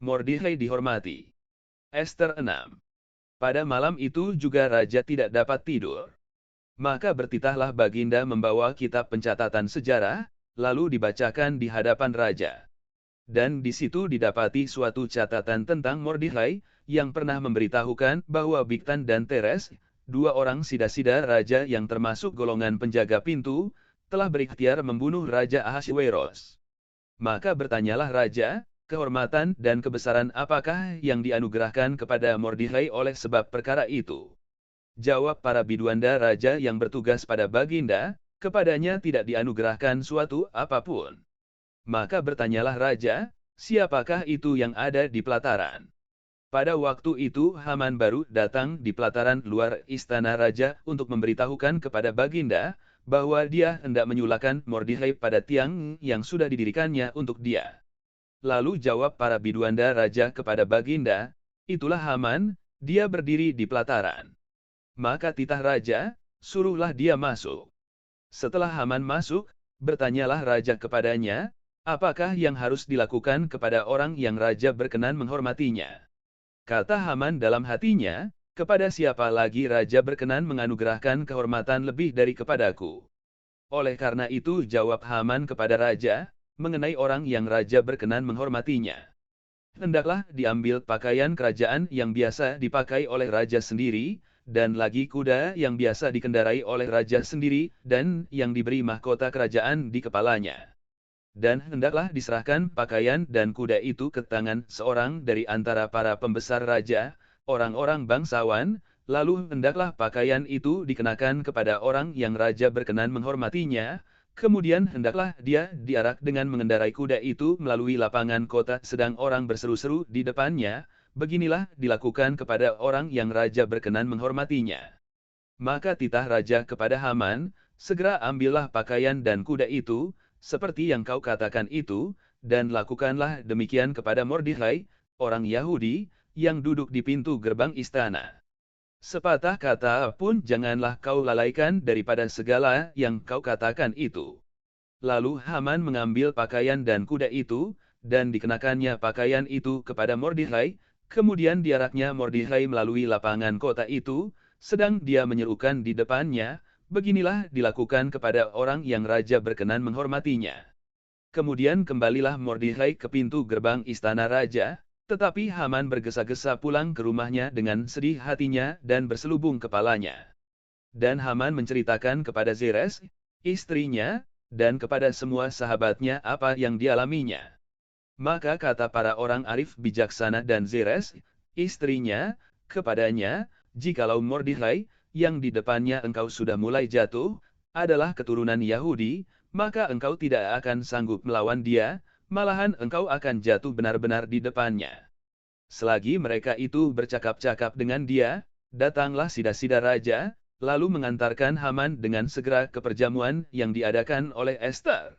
Mordechai dihormati. Ester 6. Pada malam itu juga raja tidak dapat tidur. Maka bertitahlah Baginda membawa kitab pencatatan sejarah, lalu dibacakan di hadapan raja. Dan di situ didapati suatu catatan tentang Mordechai, yang pernah memberitahukan bahwa Bigtan dan Teres, dua orang sida-sida raja yang termasuk golongan penjaga pintu, telah berikhtiar membunuh Raja Ahasweros. Maka bertanyalah raja, kehormatan dan kebesaran apakah yang dianugerahkan kepada Mordechai oleh sebab perkara itu? Jawab para biduanda raja yang bertugas pada Baginda, kepadanya tidak dianugerahkan suatu apapun. Maka bertanyalah raja, siapakah itu yang ada di pelataran? Pada waktu itu Haman baru datang di pelataran luar istana raja untuk memberitahukan kepada Baginda, bahwa dia hendak menyulakan Mordechai pada tiang yang sudah didirikannya untuk dia. Lalu jawab para biduanda raja kepada Baginda, itulah Haman, dia berdiri di pelataran. Maka titah raja, suruhlah dia masuk. Setelah Haman masuk, bertanyalah raja kepadanya, apakah yang harus dilakukan kepada orang yang raja berkenan menghormatinya? Kata Haman dalam hatinya, kepada siapa lagi raja berkenan menganugerahkan kehormatan lebih dari kepadaku? Oleh karena itu jawab Haman kepada raja, mengenai orang yang raja berkenan menghormatinya. Hendaklah diambil pakaian kerajaan yang biasa dipakai oleh raja sendiri, dan lagi kuda yang biasa dikendarai oleh raja sendiri, dan yang diberi mahkota kerajaan di kepalanya. Dan hendaklah diserahkan pakaian dan kuda itu ke tangan seorang dari antara para pembesar raja, orang-orang bangsawan, lalu hendaklah pakaian itu dikenakan kepada orang yang raja berkenan menghormatinya, kemudian hendaklah dia diarak dengan mengendarai kuda itu melalui lapangan kota sedang orang berseru-seru di depannya, beginilah dilakukan kepada orang yang raja berkenan menghormatinya. Maka titah raja kepada Haman, segera ambillah pakaian dan kuda itu, seperti yang kau katakan itu, dan lakukanlah demikian kepada Mordechai, orang Yahudi, yang duduk di pintu gerbang istana. Sepatah kata pun janganlah kau lalaikan daripada segala yang kau katakan itu. Lalu Haman mengambil pakaian dan kuda itu, dan dikenakannya pakaian itu kepada Mordechai, kemudian diaraknya Mordechai melalui lapangan kota itu, sedang dia menyerukan di depannya, beginilah dilakukan kepada orang yang raja berkenan menghormatinya. Kemudian kembalilah Mordechai ke pintu gerbang istana raja, tetapi Haman bergesa-gesa pulang ke rumahnya dengan sedih hatinya dan berselubung kepalanya. Dan Haman menceritakan kepada Zeres, istrinya, dan kepada semua sahabatnya apa yang dialaminya. Maka kata para orang arif bijaksana dan Zeres, istrinya, kepadanya, jikalau Mordechai, yang di depannya engkau sudah mulai jatuh, adalah keturunan Yahudi, maka engkau tidak akan sanggup melawan dia, malahan engkau akan jatuh benar-benar di depannya. Selagi mereka itu bercakap-cakap dengan dia, datanglah sida-sida raja, lalu mengantarkan Haman dengan segera ke perjamuan yang diadakan oleh Ester.